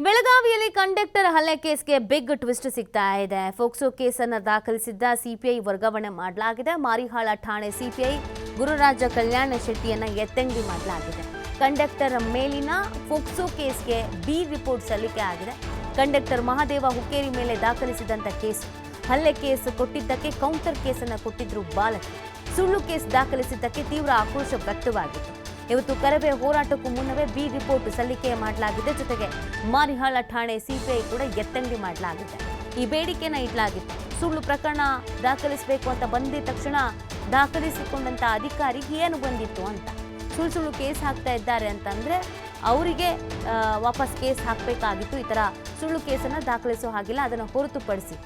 ಬೆಳಗಾವಿಯಲ್ಲಿ ಕಂಡಕ್ಟರ್ ಹಲ್ಲೆ ಕೇಸ್ಗೆ big twist ಸಿಗ್ತಾ ಇದೆ. ಫೋಕ್ಸೋ ಕೇಸನ್ನು ದಾಖಲಿಸಿದ್ದ ಸಿಪಿಐ ವರ್ಗಾವಣೆ ಮಾಡಲಾಗಿದೆ. ಮಾರಿಹಾಳ ಠಾಣೆ ಸಿಪಿಐ ಗುರುರಾಜ ಕಲ್ಯಾಣ ಶೆಟ್ಟಿಯನ್ನ ಎತ್ತಂಗಡಿ ಮಾಡಲಾಗಿದೆ. ಕಂಡಕ್ಟರ್ ಮೇಲಿನ ಫೋಕ್ಸೋ ಕೇಸ್ಗೆ ಬಿ ರಿಪೋರ್ಟ್ ಸಲ್ಲಿಕೆ ಆಗಿದೆ. ಕಂಡಕ್ಟರ್ ಮಹಾದೇವ ಹುಕ್ಕೇರಿ ಮೇಲೆ ದಾಖಲಿಸಿದಂತ ಕೇಸ್ ಹಲ್ಲೆ ಕೇಸ್ ಕೊಟ್ಟಿದ್ದಕ್ಕೆ ಕೌಂಟರ್ ಕೇಸನ್ನು ಕೊಟ್ಟಿದ್ರು ಬಾಲಕಿ. ಸುಳ್ಳು ಕೇಸ್ ದಾಖಲಿಸಿದ್ದಕ್ಕೆ ತೀವ್ರ ಆಕ್ರೋಶ ವ್ಯಕ್ತವಾಗಿತ್ತು. ಇವತ್ತು ಕರವೇ ಹೋರಾಟಕ್ಕೂ ಮುನ್ನವೇ ಬಿ ರಿಪೋರ್ಟ್ ಸಲ್ಲಿಕೆ ಮಾಡಲಾಗಿದೆ. ಜೊತೆಗೆ ಮಾರಿಹಾಳ ಠಾಣೆ ಸಿಪಿಐ ಕೂಡ ಎತ್ತಂಗಡಿ ಮಾಡಲಾಗಿದೆ. ಈ ಬೇಡಿಕೆನ ಇಡಲಾಗಿತ್ತು. ಸುಳ್ಳು ಪ್ರಕರಣ ದಾಖಲಿಸಬೇಕು ಅಂತ ಬಂದಿದ ತಕ್ಷಣ ದಾಖಲಿಸಿಕೊಂಡಂತ ಅಧಿಕಾರಿಗೆ ಏನು ಬಂದಿತ್ತು ಅಂತ ಸುಳ್ಳು ಕೇಸ್ ಹಾಕ್ತಾ ಇದ್ದಾರೆ ಅಂತಂದ್ರೆ ಅವರಿಗೆ ವಾಪಸ್ ಕೇಸ್ ಹಾಕಬೇಕಾಗಿತ್ತು. ಈ ತರ ಸುಳ್ಳು ಕೇಸನ್ನು ದಾಖಲಿಸೋ ಹಾಗಿಲ್ಲ. ಅದನ್ನು ಹೊರತುಪಡಿಸಿ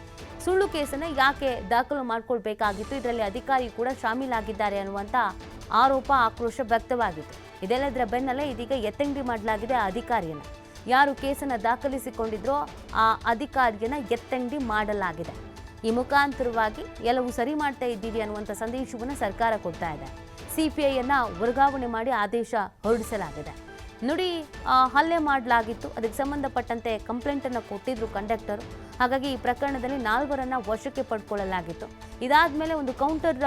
ಸುಳ್ಳು ಕೇಸನ್ನು ಯಾಕೆ ದಾಖಲು ಮಾಡ್ಕೊಳ್ಬೇಕಾಗಿತ್ತು, ಇದರಲ್ಲಿ ಅಧಿಕಾರಿ ಕೂಡ ಶಾಮೀಲಾಗಿದ್ದಾರೆ ಅನ್ನುವಂಥ ಆರೋಪ ಆಕ್ರೋಶ ವ್ಯಕ್ತವಾಗಿತ್ತು. ಇದೆಲ್ಲದರ ಬೆನ್ನಲ್ಲೇ ಇದೀಗ ಎತ್ತಂಗಡಿ ಮಾಡಲಾಗಿದೆ. ಆ ಅಧಿಕಾರಿಯನ್ನ ಯಾರು ಕೇಸನ್ನು ದಾಖಲಿಸಿಕೊಂಡಿದ್ರೋ ಆ ಅಧಿಕಾರಿಯನ್ನ ಎತ್ತಂಗಡಿ ಮಾಡಲಾಗಿದೆ. ಈ ಮುಖಾಂತರವಾಗಿ ಎಲ್ಲವೂ ಸರಿ ಮಾಡ್ತಾ ಇದ್ದೀವಿ ಅನ್ನುವಂಥ ಸಂದೇಶವನ್ನು ಸರ್ಕಾರ ಕೊಡ್ತಾ ಇದೆ. ಸಿಪಿಐಯನ್ನ ವರ್ಗಾವಣೆ ಮಾಡಿ ಆದೇಶ ಹೊರಡಿಸಲಾಗಿದೆ. ನೋಡಿ, ಹಲ್ಲೆ ಮಾಡಲಾಗಿತ್ತು, ಅದಕ್ಕೆ ಸಂಬಂಧಪಟ್ಟಂತೆ ಕಂಪ್ಲೇಂಟನ್ನು ಕೊಟ್ಟಿದ್ರು ಕಂಡಕ್ಟರ್. ಹಾಗಾಗಿ ಈ ಪ್ರಕರಣದಲ್ಲಿ 4 ವಶಕ್ಕೆ ಪಡ್ಕೊಳ್ಳಲಾಗಿತ್ತು. ಇದಾದ್ಮೇಲೆ ಒಂದು ಕೌಂಟರ್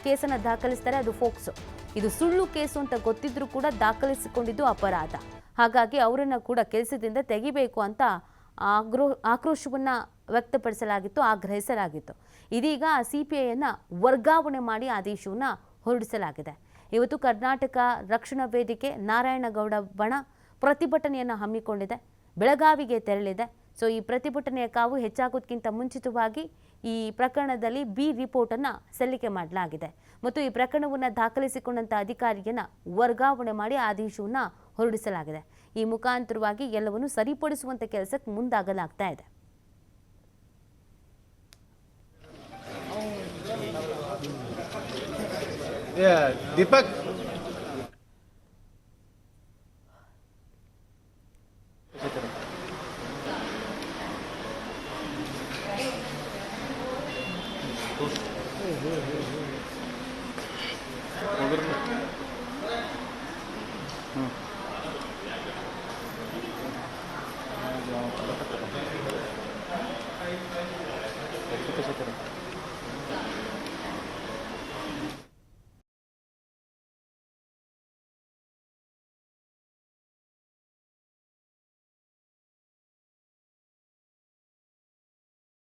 ಕೇಸನ್ನು ದಾಖಲಿಸ್ತಾರೆ. ಅದು ಫೋಕ್ಸೋ. ಇದು ಸುಳ್ಳು ಕೇಸು ಅಂತ ಗೊತ್ತಿದ್ರೂ ಕೂಡ ದಾಖಲಿಸಿಕೊಂಡಿದ್ದು ಅಪರಾಧ. ಹಾಗಾಗಿ ಅವರನ್ನು ಕೂಡ ಕೆಲಸದಿಂದ ತೆಗಿಬೇಕು ಅಂತ ಆಕ್ರೋಶವನ್ನ ವ್ಯಕ್ತಪಡಿಸಲಾಗಿತ್ತು, ಆಗ್ರಹಿಸಲಾಗಿತ್ತು. ಇದೀಗ ಸಿಪಿಐಯನ್ನ ವರ್ಗಾವಣೆ ಮಾಡಿ ಆದೇಶವನ್ನ ಹೊರಡಿಸಲಾಗಿದೆ. ಇವತ್ತು ಕರ್ನಾಟಕ ರಕ್ಷಣಾ ವೇದಿಕೆ ನಾರಾಯಣಗೌಡ ಬಣ ಪ್ರತಿಭಟನೆಯನ್ನು ಹಮ್ಮಿಕೊಂಡಿದೆ. ಬೆಳಗಾವಿಗೆ ತೆರಳಿದೆ. ಸೊ ಈ ಪ್ರತಿಭಟನೆಯ ಕಾವು ಹೆಚ್ಚಾಗೋದಕ್ಕಿಂತ ಮುಂಚಿತವಾಗಿ ಈ ಪ್ರಕರಣದಲ್ಲಿ ಬಿ ರಿಪೋರ್ಟನ್ನು ಸಲ್ಲಿಕೆ ಮಾಡಲಾಗಿದೆ ಮತ್ತು ಈ ಪ್ರಕರಣವನ್ನು ದಾಖಲಿಸಿಕೊಂಡಂಥ ಅಧಿಕಾರಿಯನ್ನು ವರ್ಗಾವಣೆ ಮಾಡಿ ಆದೇಶವನ್ನು ಹೊರಡಿಸಲಾಗಿದೆ. ಈ ಮುಖಾಂತರವಾಗಿ ಎಲ್ಲವನ್ನು ಸರಿಪಡಿಸುವಂಥ ಕೆಲಸಕ್ಕೆ ಮುಂದಾಗಲಾಗ್ತಾ ಇದೆ. ದೀಪಕ್